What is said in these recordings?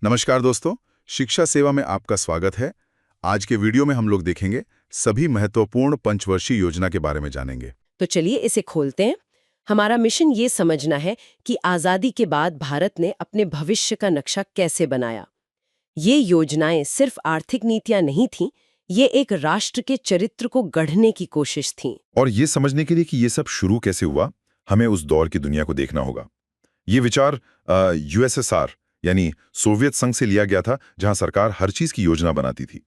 नमस्कार दोस्तों, शिक्षा सेवा में आपका स्वागत है। आज के वीडियो में हम लोग देखेंगे सभी महत्वपूर्ण पंचवर्षीय योजना के बारे में जानेंगे। तो चलिए इसे खोलते हैं। हमारा मिशन ये समझना है कि आजादी के बाद भारत ने अपने भविष्य का नक्शा कैसे बनाया। ये योजनाएं सिर्फ आर्थिक नीतियां नहीं थीं, ये एक राष्ट्र के चरित्र को गढ़ने की कोशिश थीं। और ये समझने के लिए कि ये सब शुरू कैसे हुआ, हमें उस दौर की दुनिया को देखना होगा। ये विचार यूएसएसआर यानी सोवियत संघ से लिया गया था, जहां सरकार हर चीज की योजना बनाती थी।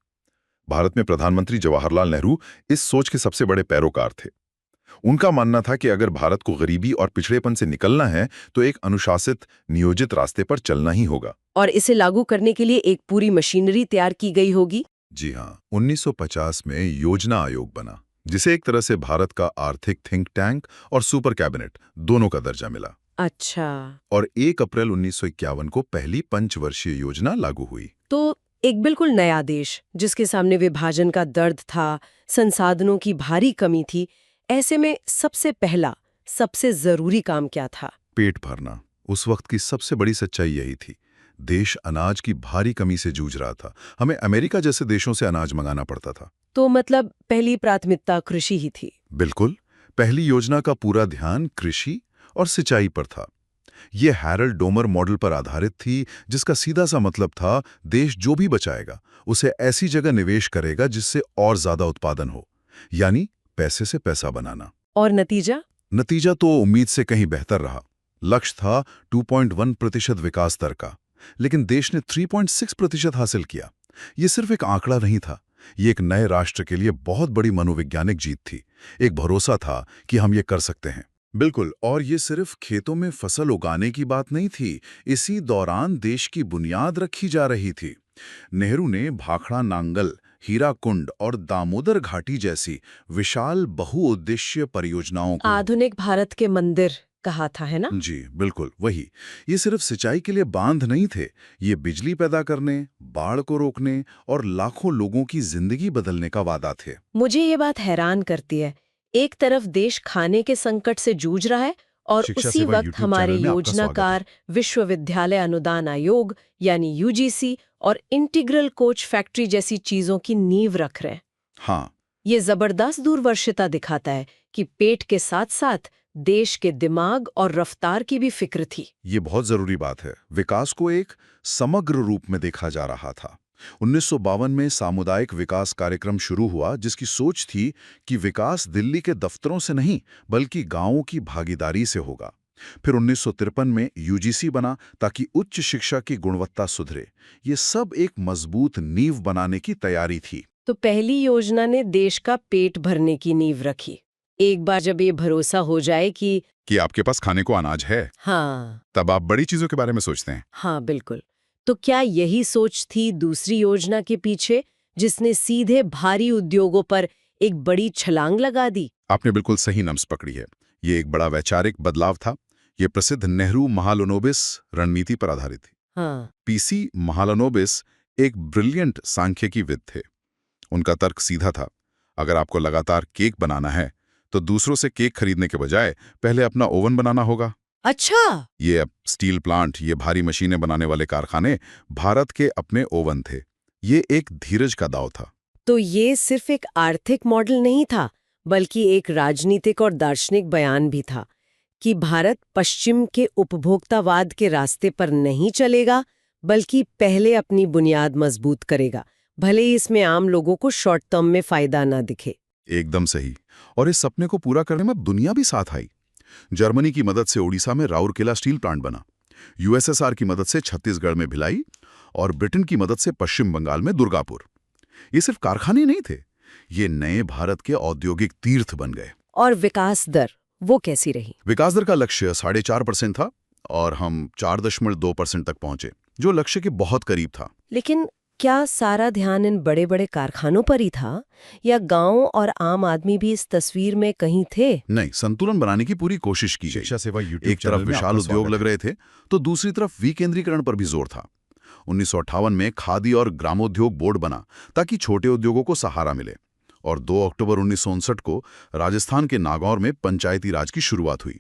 भारत में प्रधानमंत्री जवाहरलाल नेहरू इस सोच के सबसे बड़े पैरोकार थे। उनका मानना था कि अगर भारत को गरीबी और पिछड़ेपन से निकलना है तो एक अनुशासित, नियोजित रास्ते पर चलना ही होगा। और इसे लागू करने के लिए एक पूरी मशीनरी तैयार की गई होगी। जी हाँ, 1950 में योजना आयोग बना, जिसे एक तरह से भारत का आर्थिक थिंक टैंक और सुपर कैबिनेट दोनों का दर्जा मिला। अच्छा। और 1 अप्रैल 1951 को पहली पंचवर्षीय योजना लागू हुई। तो एक बिल्कुल नया देश, जिसके सामने विभाजन का दर्द था, संसाधनों की भारी कमी थी, ऐसे में सबसे पहला, सबसे जरूरी काम क्या था? पेट भरना। उस वक्त की सबसे बड़ी सच्चाई यही थी। देश अनाज की भारी कमी से जूझ रहा था। हमें अमेरिका जैसे देशों से अनाज मंगाना पड़ता था। तो मतलब पहली प्राथमिकता कृषि ही थी। बिल्कुल। पहली योजना का पूरा ध्यान कृषि और सिंचाई पर था। ये हैरल्ड डोमर मॉडल पर आधारित थी, जिसका सीधा सा मतलब था देश जो भी बचाएगा उसे ऐसी जगह निवेश करेगा जिससे और ज्यादा उत्पादन हो, यानी पैसे से पैसा बनाना। और नतीजा? नतीजा तो उम्मीद से कहीं बेहतर रहा। लक्ष्य था 2.1% विकास दर का, लेकिन देश ने 3.6% हासिल किया। ये सिर्फ एक आंकड़ा नहीं था, ये एक नए राष्ट्र के लिए बहुत बड़ी मनोवैज्ञानिक जीत थी। एक भरोसा था कि हम ये कर सकते हैं। बिल्कुल। और ये सिर्फ खेतों में फसल उगाने की बात नहीं थी। इसी दौरान देश की बुनियाद रखी जा रही थी। नेहरू ने भाखड़ा नांगल, हीराकुंड और दामोदर घाटी जैसी विशाल बहुउद्देश्य परियोजनाओं को आधुनिक भारत के मंदिर कहा था, है ना? जी बिल्कुल वही। ये सिर्फ सिंचाई के लिए बांध नहीं थे, ये बिजली पैदा करने, बाढ़ को रोकने और लाखों लोगों की जिंदगी बदलने का वादा थे। मुझे ये बात हैरान करती है। एक तरफ देश खाने के संकट से जूझ रहा है और शिक्षा उसी सेवा वक्त यूट्यूब हमारे चैनल में आपका स्वागत है। योजनाकार विश्वविद्यालय अनुदान आयोग यानी यूजीसी और इंटीग्रल कोच फैक्ट्री जैसी चीजों की नींव रख रहे हैं। हाँ, ये जबरदस्त दूरदर्शिता दिखाता है कि पेट के साथ साथ देश के दिमाग और रफ्तार की भी फिक्र थी। ये बहुत जरूरी बात है। विकास को एक समग्र रूप में देखा जा रहा था। 1952 में सामुदायिक विकास कार्यक्रम शुरू हुआ, जिसकी सोच थी कि विकास दिल्ली के दफ्तरों से नहीं बल्कि गांवों की भागीदारी से होगा। फिर 1953 में यूजीसी बना ताकि उच्च शिक्षा की गुणवत्ता सुधरे। ये सब एक मजबूत नींव बनाने की तैयारी थी। तो पहली योजना ने देश का पेट भरने की नींव रखी। एक बार जब ये भरोसा हो जाए कि आपके पास खाने को अनाज है, हाँ, तब आप बड़ी चीजों के बारे में सोचते हैं। हाँ बिल्कुल। तो क्या यही सोच थी दूसरी योजना के पीछे, जिसने सीधे भारी उद्योगों पर एक बड़ी छलांग लगा दी? आपने बिल्कुल सही नब्ज पकड़ी है। ये एक बड़ा वैचारिक बदलाव था। ये प्रसिद्ध नेहरू महालनोबिस रणनीति पर आधारित थी। हाँ। पीसी महालनोबिस एक ब्रिलियंट सांख्यिकीविद थे। उनका तर्क सीधा था, अगर आपको लगातार केक बनाना है तो दूसरों से केक खरीदने के बजाय पहले अपना ओवन बनाना होगा। अच्छा। ये स्टील प्लांट, ये भारी मशीनें बनाने वाले कारखाने भारत के अपने ओवन थे। ये एक धीरज का दांव था। तो ये सिर्फ एक आर्थिक मॉडल नहीं था, बल्कि एक राजनीतिक और दार्शनिक बयान भी था कि भारत पश्चिम के उपभोक्तावाद के रास्ते पर नहीं चलेगा, बल्कि पहले अपनी बुनियाद मजबूत करेगा, भले ही इसमें आम लोगों को शॉर्ट टर्म में फायदा ना दिखे। एकदम सही। और इस सपने को पूरा करने में दुनिया भी साथ आई। जर्मनी की मदद से ओडिशा में राउरकेला स्टील प्लांट बना, यूएसएसआर की मदद से छत्तीसगढ़ में भिलाई और ब्रिटेन की मदद से पश्चिम बंगाल में दुर्गापुर। ये सिर्फ कारखाने नहीं थे, ये नए भारत के औद्योगिक तीर्थ बन गए। और विकास दर वो कैसी रही? विकास दर का लक्ष्य 4.5% था और हम 4.2% तक पहुंचे, जो लक्ष्य के बहुत करीब था। लेकिन क्या सारा ध्यान इन बड़े बड़े कारखानों पर ही था, या गांव और आम आदमी भी इस तस्वीर में कहीं थे? नहीं, संतुलन बनाने की पूरी कोशिश की गई। शिक्षा सेवा यूट्यूब एक तरफ विशाल उद्योग लग रहे थे तो दूसरी तरफ विकेंद्रीकरण पर भी जोर था। 1958 में खादी और ग्रामोद्योग बोर्ड बना ताकि छोटे उद्योगों को सहारा मिले। और 2 अक्टूबर 1959 को राजस्थान के नागौर में पंचायती राज की शुरुआत हुई।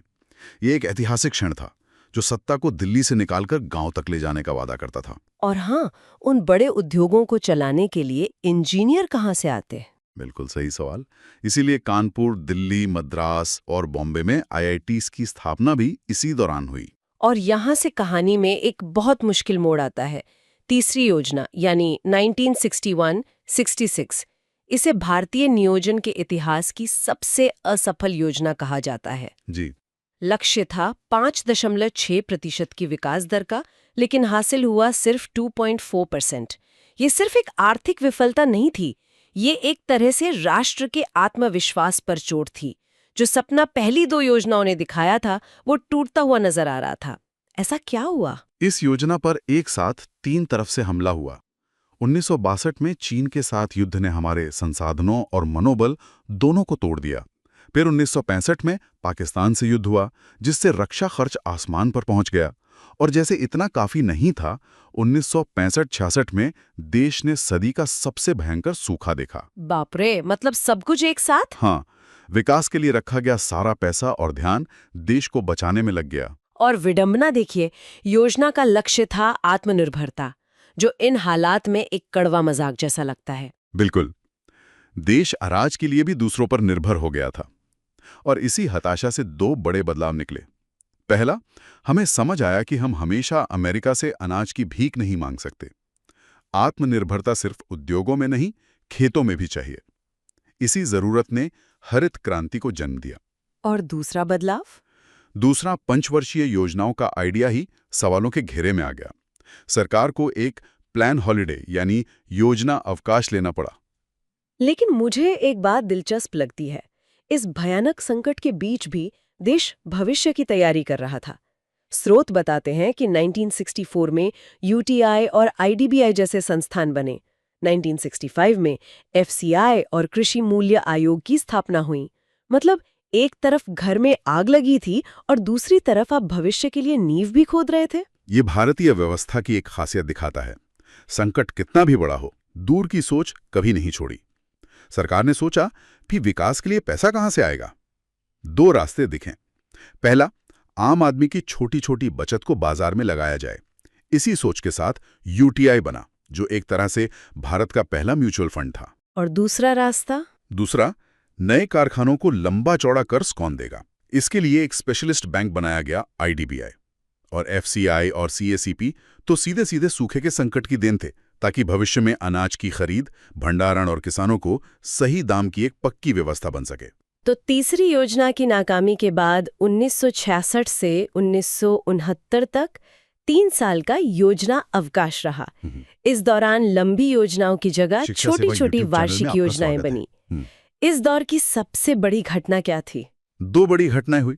ये एक ऐतिहासिक क्षण था। जो सत्ता को दिल्ली से निकालकर गांव तक ले जाने का वादा करता था। और हाँ, उन बड़े उद्योगों को चलाने के लिए इंजीनियर कहाँ से आते? बिल्कुल सही सवाल। इसीलिए कानपुर, दिल्ली, मद्रास और बॉम्बे में आईआईटीज की स्थापना भी इसी दौरान हुई। और यहाँ से कहानी में एक बहुत मुश्किल मोड़ आता है। तीसरी योजना यानी 1961-66, इसे भारतीय नियोजन के इतिहास की सबसे असफल योजना कहा जाता है। जी। लक्ष्य था 5.6% की विकास दर का, लेकिन हासिल हुआ सिर्फ 2.4%। ये सिर्फ एक आर्थिक विफलता नहीं थी, ये एक तरह से राष्ट्र के आत्मविश्वास पर चोट थी। जो सपना पहली 2 योजनाओं ने दिखाया था, वो टूटता हुआ नजर आ रहा था। ऐसा क्या हुआ? इस योजना पर एक साथ 3 तरफ से हमला हुआ। 1962 में चीन के साथ युद्ध ने हमारे संसाधनों और मनोबल दोनों को तोड़ दिया। फिर 1965 में पाकिस्तान से युद्ध हुआ, जिससे रक्षा खर्च आसमान पर पहुंच गया। और जैसे इतना काफी नहीं था, 1965-66 में देश ने सदी का सबसे भयंकर सूखा देखा। बाप रे, मतलब सब कुछ एक साथ? हाँ, विकास के लिए रखा गया सारा पैसा और ध्यान देश को बचाने में लग गया। और विडंबना देखिए, योजना का लक्ष्य था आत्मनिर्भरता, जो इन हालात में एक कड़वा मजाक जैसा लगता है। बिल्कुल। देश अनाज के लिए भी दूसरों पर निर्भर हो गया था। और इसी हताशा से 2 बड़े बदलाव निकले। पहला, हमें समझ आया कि हम हमेशा अमेरिका से अनाज की भीख नहीं मांग सकते। आत्मनिर्भरता सिर्फ उद्योगों में नहीं, खेतों में भी चाहिए। इसी जरूरत ने हरित क्रांति को जन्म दिया। और दूसरा बदलाव? दूसरा, पंचवर्षीय योजनाओं का आइडिया ही सवालों के घेरे में आ गया। सरकार को एक प्लान हॉलिडे यानी योजना अवकाश लेना पड़ा। लेकिन मुझे एक बात दिलचस्प लगती है। इस भयानक संकट के बीच भी देश भविष्य की तैयारी कर रहा था। स्रोत बताते हैं कि 1964 में यूटीआई और आईडीबीआई जैसे संस्थान बने। 1965 में एफसीआई और कृषि मूल्य आयोग की स्थापना हुई। मतलब एक तरफ घर में आग लगी थी और दूसरी तरफ आप भविष्य के लिए नींव भी खोद रहे थे। ये भारतीय व्यवस्था की एक खासियत दिखाता है। संकट कितना भी बड़ा हो, दूर की सोच कभी नहीं छोड़ी। सरकार ने सोचा कि विकास के लिए पैसा कहां से आएगा। 2 रास्ते दिखे। पहला, आम आदमी की छोटी छोटी बचत को बाजार में लगाया जाए। इसी सोच के साथ यूटीआई बना, जो एक तरह से भारत का पहला म्यूचुअल फंड था। और दूसरा रास्ता? दूसरा, नए कारखानों को लंबा चौड़ा कर्ज कौन देगा। इसके लिए एक स्पेशलिस्ट बैंक बनाया गया, आईडीबीआई। और एफसीआई और सीएसीपी तो सीधे सीधे सूखे के संकट की देन थे, ताकि भविष्य में अनाज की खरीद, भंडारण और किसानों को सही दाम की एक पक्की व्यवस्था बन सके। तो तीसरी योजना की नाकामी के बाद 1966 से 1969 तक 3 साल का योजना अवकाश रहा। इस दौरान लंबी योजनाओं की जगह शिक्षा छोटी सेवा छोटी YouTube चैनल में वार्षिक आपका योजनाएं स्वागत है। बनी। इस दौर की सबसे बड़ी घटना क्या थी? 2 बड़ी घटनाएं हुई।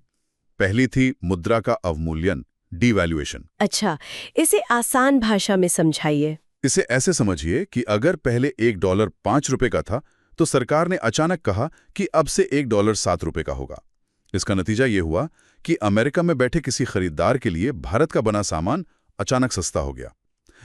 पहली थी मुद्रा का अवमूल्यन, डिवैल्यूएशन। अच्छा, इसे आसान भाषा में समझाइए। इसे ऐसे समझिए कि अगर पहले $1 5 रुपए का था, तो सरकार ने अचानक कहा कि अब से $1 7 रुपए का होगा। इसका नतीजा ये हुआ कि अमेरिका में बैठे किसी खरीदार के लिए भारत का बना सामान अचानक सस्ता हो गया।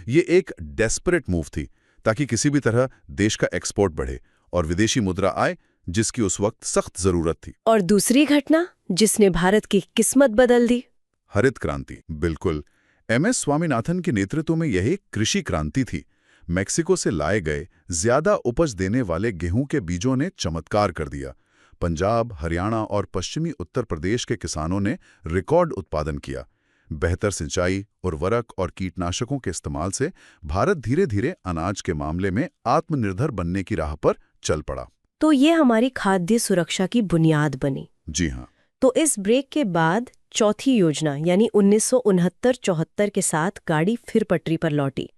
ये एक डेस्परेट मूव थी, ताकि किसी भी तरह देश का एक्सपोर्ट बढ़े और विदेशी मुद्रा आए, जिसकी उस वक्त सख्त जरूरत थी। और दूसरी घटना जिसने भारत की किस्मत बदल दी? हरित क्रांति। बिल्कुल। एमएस स्वामीनाथन के नेतृत्व में यह एक कृषि क्रांति थी। मेक्सिको से लाए गए ज्यादा उपज देने वाले गेहूं के बीजों ने चमत्कार कर दिया। पंजाब, हरियाणा और पश्चिमी उत्तर प्रदेश के किसानों ने रिकॉर्ड उत्पादन किया। बेहतर सिंचाई, उर्वरक और कीटनाशकों के इस्तेमाल से भारत धीरे धीरे अनाज के मामले में आत्मनिर्भर बनने की राह पर चल पड़ा। तो ये हमारी खाद्य सुरक्षा की बुनियाद बनी। जी हाँ। तो इस ब्रेक के बाद चौथी योजना यानी 1969-74 के साथ गाड़ी फिर पटरी पर लौटी।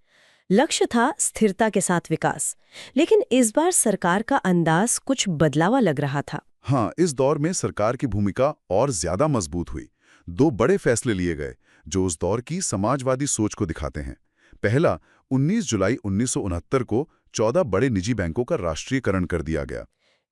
लक्ष्य था स्थिरता के साथ विकास, लेकिन इस बार सरकार का अंदाज कुछ बदलावा लग रहा था। हाँ, इस दौर में सरकार की भूमिका और ज्यादा मजबूत हुई। 2 बड़े फैसले लिए गए जो उस दौर की समाजवादी सोच को दिखाते हैं। पहला, 19 जुलाई 1969 को 14 बड़े निजी बैंकों का राष्ट्रीयकरण कर दिया गया।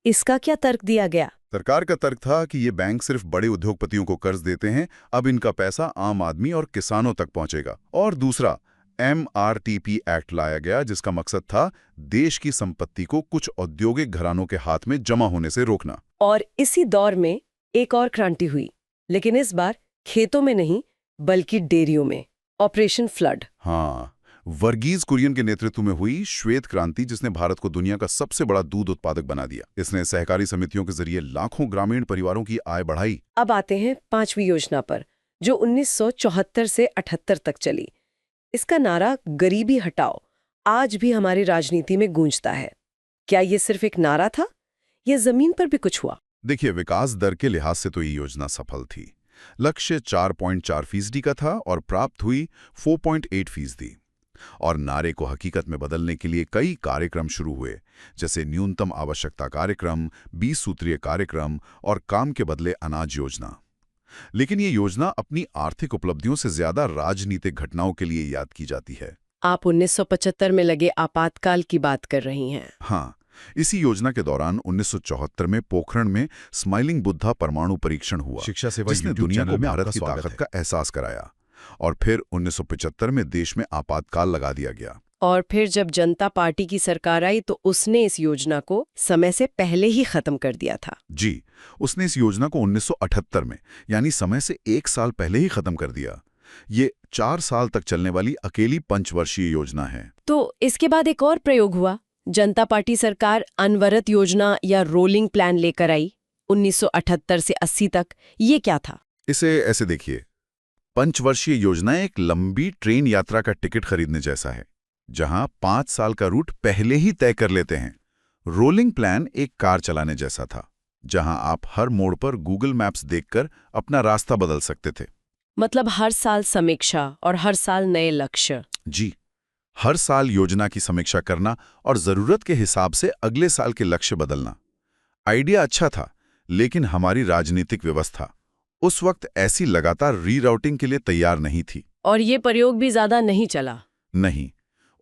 इसका क्या तर्क दिया गया? सरकार का तर्क था कि ये बैंक सिर्फ बड़े उद्योगपतियों को कर्ज देते हैं, अब इनका पैसा आम आदमी और किसानों तक पहुंचेगा। और दूसरा, MRTP एक्ट लाया गया, जिसका मकसद था देश की संपत्ति को कुछ औद्योगिक घरानों के हाथ में जमा होने से रोकना। और इसी दौर में एक और क्रांति हुई, लेकिन इस बार खेतों में नहीं, बल्कि डेयरियों में। Operation flood. हाँ, वर्गीज कुरियन के नेतृत्व में हुई श्वेत क्रांति, जिसने भारत को दुनिया का सबसे बड़ा दूध उत्पादक बना दिया। इसने सहकारी समितियों के जरिए लाखों ग्रामीण परिवारों की आय बढ़ाई। अब आते हैं 5वीं योजना पर, जो 1974 से 78 तक चली। इसका नारा गरीबी हटाओ आज भी हमारी राजनीति में गूंजता है। क्या ये सिर्फ एक नारा था या जमीन पर भी कुछ हुआ? देखिए, विकास दर के लिहाज से तो ये योजना सफल थी। लक्ष्य 4.4% का था और प्राप्त हुई 4.8%। और नारे को हकीकत में बदलने के लिए कई कार्यक्रम शुरू हुए, जैसे न्यूनतम आवश्यकता कार्यक्रम, 20 सूत्रीय कार्यक्रम और काम के बदले अनाज योजना। लेकिन ये योजना अपनी आर्थिक उपलब्धियों से ज्यादा राजनीतिक घटनाओं के लिए याद की जाती है। आप 1975 में लगे आपातकाल की बात कर रही हैं। हाँ, इसी योजना के दौरान 1974 में पोखरण में स्माइलिंग बुद्धा परमाणु परीक्षण हुआ, शिक्षा सेवा जिसने यूट्यूब दुनिया को चैनल में भारत आपका की स्वागत ताकत है। का एहसास कराया। और फिर 1975 में देश में आपातकाल लगा दिया गया। और फिर जब जनता पार्टी की सरकार आई तो उसने इस योजना को समय से पहले ही खत्म कर दिया था। जी, उसने इस योजना को 1978 में, यानी समय से 1 साल पहले ही खत्म कर दिया। ये 4 साल तक चलने वाली अकेली पंचवर्षीय योजना है। तो इसके बाद एक और प्रयोग हुआ। जनता पार्टी सरकार अनवरत योजना या रोलिंग प्लान लेकर आई 1978 से 80 तक। ये क्या था? इसे ऐसे देखिए, पंचवर्षीय योजना एक लंबी ट्रेन यात्रा का टिकट खरीदने जैसा है, जहां 5 साल का रूट पहले ही तय कर लेते हैं। रोलिंग प्लान एक कार चलाने जैसा था, जहां आप हर मोड़ पर गूगल मैप्स देखकर अपना रास्ता बदल सकते थे। मतलब हर साल समीक्षा और हर साल नए लक्ष्य। जी, हर साल योजना की समीक्षा करना और जरूरत के हिसाब से अगले साल के लक्ष्य बदलना। आइडिया अच्छा था, लेकिन हमारी राजनीतिक व्यवस्था उस वक्त ऐसी लगातार रीराउटिंग के लिए तैयार नहीं थी। और ये प्रयोग भी ज्यादा नहीं चला। नहीं,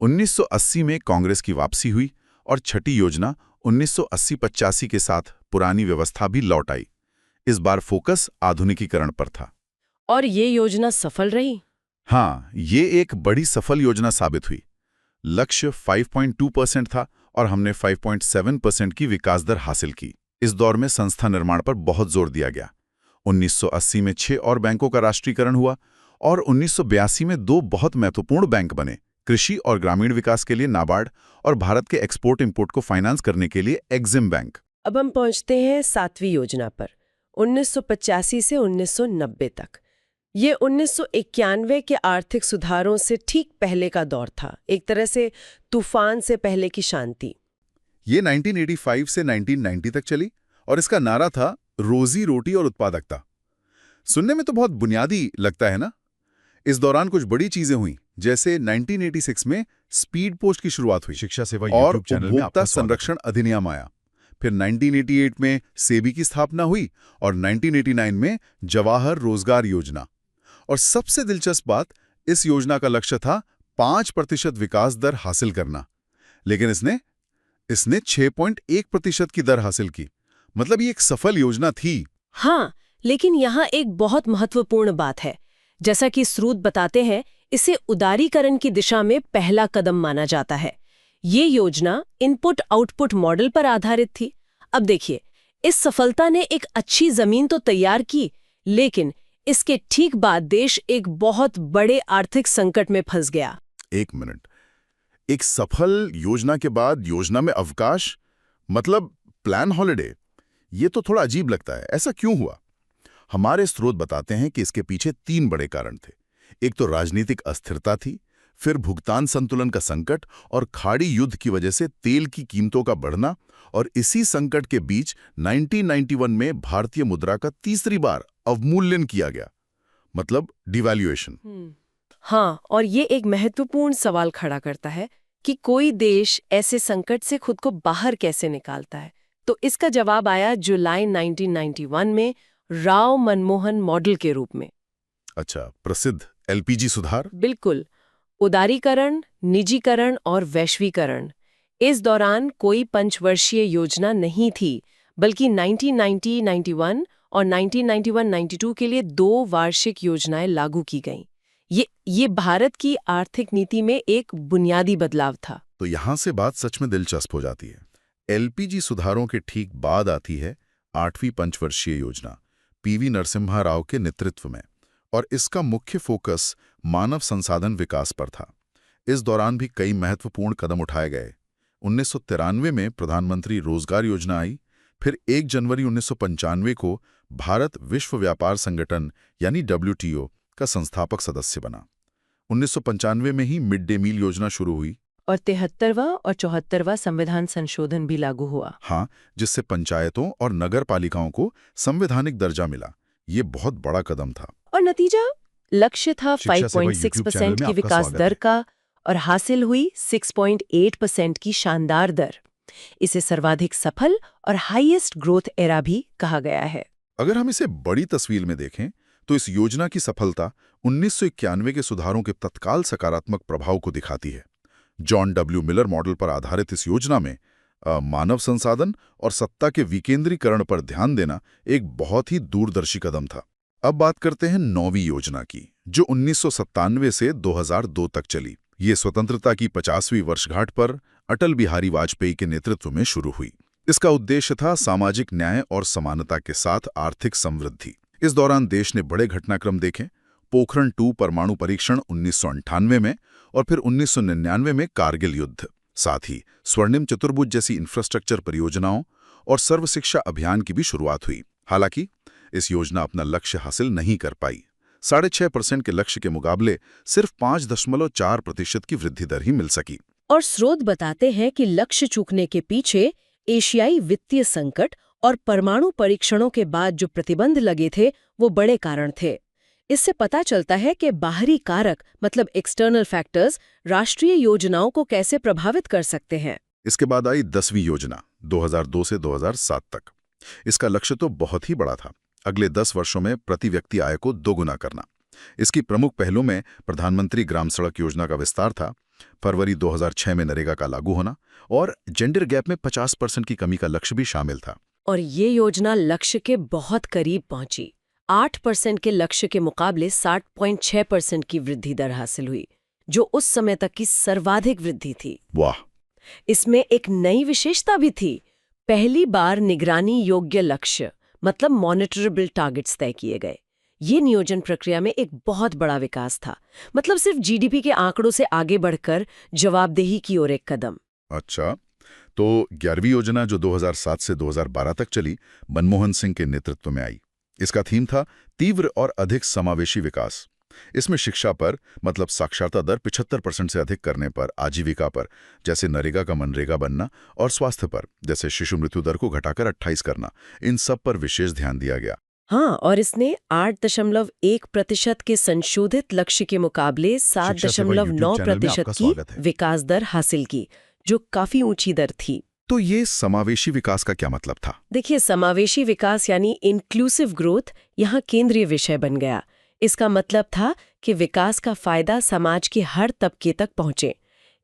1980 में कांग्रेस की वापसी हुई और छठी योजना 1980-85 के साथ पुरानी व्यवस्था भी लौट आई। इस बार फोकस आधुनिकीकरण पर था। और ये योजना सफल रही। हाँ, ये एक बड़ी सफल योजना साबित हुई। लक्ष्य 5.2% था और हमने 5.7% की विकास दर हासिल की। इस दौर में संस्था निर्माण पर बहुत जोर दिया गया। 1980 में 6 और बैंकों का राष्ट्रीयकरण हुआ और 1982 में 2 बहुत महत्वपूर्ण बैंक बने, कृषि और ग्रामीण विकास के लिए नाबार्ड और भारत के एक्सपोर्ट इंपोर्ट को फाइनेंस करने के लिए एक्जिम बैंक। अब हम पहुंचते हैं 7वीं योजना पर, 1985 से 1990 तक। ये 1991 के आर्थिक सुधारों से ठीक पहले का दौर था, एक तरह से तूफान से पहले की शांति। ये 1985 से 1990 तक चली और इसका नारा था रोजी रोटी और उत्पादकता। सुनने में तो बहुत बुनियादी लगता है ना? इस दौरान कुछ बड़ी चीजें हुई, जैसे 1986 में स्पीड पोस्ट की शुरुआत हुई शिक्षा सेवा और यूट्यूब चैनल में उपभोक्ता आपका स्वागत है। संरक्षण अधिनियम आया। फिर 1988 में सेबी की स्थापना हुई और 1989 में जवाहर रोजगार योजना। और सबसे दिलचस्प बात, इस योजना का लक्ष्य था 5% विकास दर हासिल करना, लेकिन इसने 6.1% की दर हासिल की। मतलब ये एक सफल योजना थी। हाँ, लेकिन यहाँ एक बहुत महत्वपूर्ण बात है। जैसा कि स्रोत बताते हैं, इसे उदारीकरण की दिशा में पहला कदम माना जाता है। ये योजना इनपुट आउटपुट मॉडल पर आधारित थी। अब देखिए, इस सफलता ने एक अच्छी जमीन तो तैयार की, लेकिन इसके ठीक बाद देश एक बहुत बड़े आर्थिक संकट में फंस गया। एक मिनट, एक सफल योजना के बाद योजना में अवकाश, मतलब प्लान हॉलिडे, ये तो थोड़ा अजीब लगता है। ऐसा क्यों हुआ? हमारे स्रोत बताते हैं कि इसके पीछे 3 बड़े कारण थे। एक तो राजनीतिक अस्थिरता थी, फिर भुगतान संतुलन का संकट और खाड़ी युद्ध की वजह से तेल की कीमतों का बढ़ना, और इसी संकट के बीच 1991 में भारतीय मुद्रा का तीसरी बार अवमूल्यन किया गया, मतलब डिवैल्यूएशन। हाँ, और ये एक महत्वपूर्ण सवाल खड़ा करता है कि कोई देश ऐसे संकट से खुद को बाहर कैसे निकालता है। तो इसका जवाब आया जुलाई 1991 में राव मनमोहन मॉडल के रूप में। अच्छा, प्रसिद्ध एलपीजी सुधार। बिल्कुल, उदारीकरण, निजीकरण और वैश्वीकरण। इस दौरान कोई पंचवर्षीय योजना नहीं थी, बल्कि 1990-91 और 1991-92 के लिए 2 वार्षिक योजनाएं लागू की गईं। ये भारत की आर्थिक नीति में एक बुनियादी बदलाव था। तो यहां से बात सच में दिलचस्प हो जाती है। एलपीजी सुधारों के ठीक बाद आती है 8वीं पंचवर्षीय योजना, पीवी नरसिम्हा राव के नेतृत्व में, और इसका मुख्य फोकस मानव संसाधन विकास पर था। इस दौरान भी कई महत्वपूर्ण कदम उठाए गए। 1993 में प्रधानमंत्री रोजगार योजना आई। फिर 1 जनवरी 1995 को भारत विश्व व्यापार संगठन यानी WTO का संस्थापक सदस्य बना। 1995 में ही मिड डे मील योजना शुरू हुई। और 73वां और 74वां संविधान संशोधन भी लागू हुआ। हाँ, जिससे पंचायतों और नगर पालिकाओं को संवैधानिक दर्जा मिला। ये बहुत बड़ा कदम था। और नतीजा लक्ष्य था शिक्षा सेवा 5.6% YouTube चैनल में की आपका विकास स्वागत दर है। का और हासिल हुई 6.8% की शानदार दर। इसे सर्वाधिक सफल और हाईएस्ट ग्रोथ एरा भी कहा गया है। अगर हम इसे बड़ी तस्वीर में देखें तो इस योजना की सफलता 1991 के सुधारों के तत्काल सकारात्मक प्रभाव को दिखाती है। जॉन डब्ल्यू मिलर मॉडल पर आधारित इस योजना में मानव संसाधन और सत्ता के विकेंद्रीकरण पर ध्यान देना एक बहुत ही दूरदर्शी कदम था। अब बात करते हैं 9वीं योजना की, जो 1997 से 2002 तक चली। ये स्वतंत्रता की 50वीं वर्षगांठ पर अटल बिहारी वाजपेयी के नेतृत्व में शुरू हुई। इसका उद्देश्य था सामाजिक न्याय और समानता के साथ आर्थिक समृद्धि। इस दौरान देश ने बड़े घटनाक्रम देखे। पोखरण 2 परमाणु परीक्षण 1998 में और फिर 1999 में कारगिल युद्ध। साथ ही स्वर्णिम चतुर्भुज जैसी इंफ्रास्ट्रक्चर परियोजनाओं और सर्व शिक्षा अभियान की भी शुरुआत हुई। हालांकि इस योजना अपना लक्ष्य हासिल नहीं कर पाई। 6.5% के लक्ष्य के मुकाबले सिर्फ 5.4% की वृद्धि दर ही मिल सकी। और स्रोत बताते हैं कि लक्ष्य चूकने के पीछे एशियाई वित्तीय संकट और परमाणु परीक्षणों के बाद जो प्रतिबंध लगे थे वो बड़े कारण थे। इससे पता चलता है कि बाहरी कारक मतलब एक्सटर्नल फैक्टर्स राष्ट्रीय योजनाओं को कैसे प्रभावित कर सकते हैं। इसके बाद आई 10वीं योजना 2002 से 2007 तक। इसका लक्ष्य तो बहुत ही बड़ा था, अगले 10 वर्षों में प्रति व्यक्ति आय को दोगुना करना। इसकी प्रमुख पहलों में प्रधानमंत्री ग्राम सड़क योजना का विस्तार था, फरवरी 2006 में नरेगा का लागू होना और जेंडर गैप में 50% की कमी का लक्ष्य भी शामिल था। और ये योजना लक्ष्य के बहुत करीब पहुंची। 8% के लक्ष्य के मुकाबले 60.6% की वृद्धि दर हासिल हुई, जो उस समय तक की सर्वाधिक वृद्धि थी। वाह! इसमें एक नई विशेषता भी थी। पहली बार निगरानी योग्य लक्ष्य मतलब मॉनिटरेबल टारगेट्स तय किए गए। ये नियोजन प्रक्रिया में एक बहुत बड़ा विकास था। मतलब सिर्फ जीडीपी के आंकड़ों से आगे बढ़कर जवाबदेही की ओर एक कदम। अच्छा, तो 11वीं योजना जो 2007 से 2012 तक चली, मनमोहन सिंह के नेतृत्व में आई। इसका थीम था तीव्र और अधिक समावेशी विकास। इसमें शिक्षा पर मतलब साक्षरता दर 75% से अधिक करने पर, आजीविका पर जैसे नरेगा का मनरेगा बनना और स्वास्थ्य पर जैसे शिशु मृत्यु दर को घटाकर 28 करना, इन सब पर विशेष ध्यान दिया गया। हाँ, और इसने 8.1% के संशोधित लक्ष्य के मुकाबले 7.9% की विकास दर हासिल की, जो काफी ऊंची दर थी। तो ये समावेशी विकास का क्या मतलब था? देखिए, समावेशी विकास यानी इंक्लूसिव ग्रोथ यहाँ केंद्रीय विषय बन गया। इसका मतलब था कि विकास का फायदा समाज के हर तबके तक पहुंचे।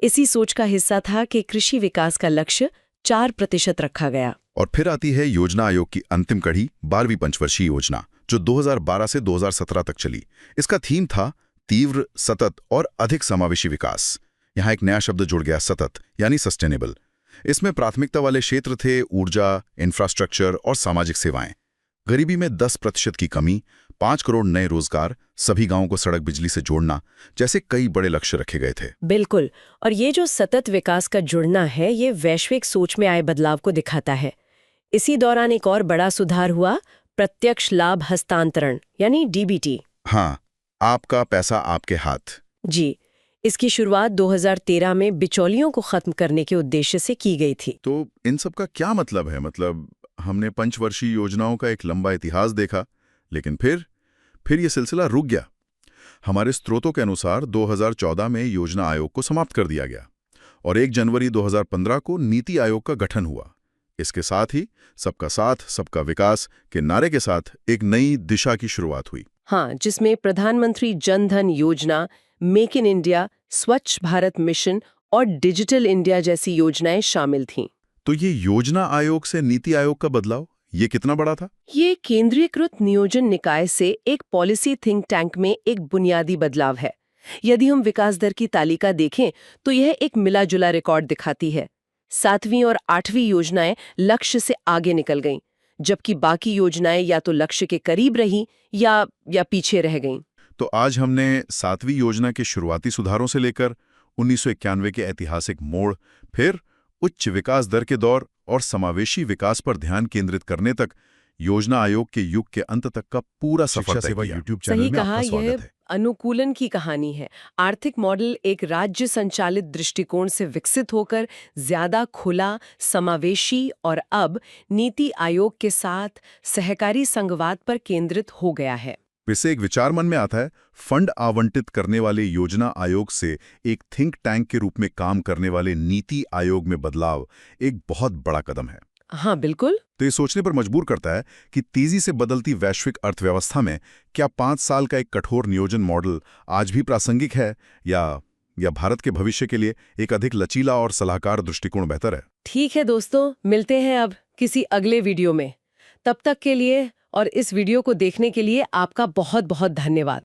इसी सोच का हिस्सा था कि कृषि विकास का लक्ष्य 4% रखा गया। और फिर आती है योजना आयोग की अंतिम कड़ी, 12वीं पंचवर्षीय योजना, जो 2012 से 2017 तक चली। इसका थीम था तीव्र, सतत और अधिक समावेशी विकास। यहाँ एक नया शब्द जुड़ गया, सतत यानी सस्टेनेबल। इसमें प्राथमिकता वाले क्षेत्र थे ऊर्जा, इंफ्रास्ट्रक्चर और सामाजिक सेवाएं। गरीबी में 10% की कमी, 5 करोड़ नए रोजगार, सभी गांवों को सड़क बिजली से जोड़ना जैसे कई बड़े लक्ष्य रखे गए थे। बिल्कुल, और ये जो सतत विकास का जुड़ना है, ये वैश्विक सोच में आए बदलाव को दिखाता है। इसी दौरान एक और बड़ा सुधार हुआ, प्रत्यक्ष लाभ हस्तांतरण यानी डीबीटी। हाँ, आपका पैसा आपके हाथ। जी, इसकी शुरुआत 2013 में बिचौलियों को खत्म करने के उद्देश्य से की गई थी। तो इन सब का क्या मतलब है? मतलब हमने पंचवर्षीय योजनाओं का एक लंबा इतिहास देखा, लेकिन फिर ये सिलसिला रुक गया। हमारे स्रोतों के अनुसार 2014 में योजना आयोग को समाप्त कर दिया गया और 1 जनवरी 2015 को नीति आयोग का गठन हुआ। इसके साथ ही सबका साथ, सबका विकास के नारे के साथ एक नई दिशा की शुरुआत हुई। हाँ, जिसमें प्रधानमंत्री जन धन योजना, मेक इन इंडिया, स्वच्छ भारत मिशन और डिजिटल इंडिया जैसी योजनाएं शामिल थीं। तो ये योजना आयोग से नीति आयोग का बदलाव, ये कितना बड़ा था? ये केंद्रीयकृत नियोजन निकाय से एक पॉलिसी थिंक टैंक में एक बुनियादी बदलाव है। यदि हम विकास दर की तालिका देखें तो यह एक मिला जुला रिकॉर्ड दिखाती है। 7वीं और 8वीं योजनाएं लक्ष्य से आगे निकल गईं, जबकि बाकी योजनाएं या तो लक्ष्य के करीब रहीं या पीछे रह गईं। तो आज हमने 7वीं योजना के शुरुआती सुधारों से लेकर 1991 के ऐतिहासिक मोड़, फिर उच्च विकास दर के दौर और समावेशी विकास पर ध्यान केंद्रित करने तक योजना आयोग के युग के अंत तक का पूरा सफर तय किया। YouTube चैनल सही में कहा, आपका यह स्वागत है। अनुकूलन की कहानी है। आर्थिक मॉडल एक राज्य संचालित दृष्टिकोण से विकसित होकर ज्यादा खुला, समावेशी और अब नीति आयोग के साथ सहकारी संघवाद पर केंद्रित हो गया है। वैसे एक विचार मन में आता है, फंड आवंटित करने वाले योजना आयोग से एक थिंक टैंक के रूप में काम करने वाले नीति आयोग में बदलाव एक बहुत बड़ा कदम है। हाँ बिल्कुल। तो ये सोचने पर मजबूर करता है कि तेजी से बदलती वैश्विक अर्थव्यवस्था में क्या 5 साल का एक कठोर नियोजन मॉडल आज भी प्रासंगिक है या भारत के भविष्य के लिए एक अधिक लचीला और सलाहकार दृष्टिकोण बेहतर है। ठीक है दोस्तों, मिलते हैं अब किसी अगले वीडियो में। तब तक के लिए और इस वीडियो को देखने के लिए आपका बहुत बहुत धन्यवाद।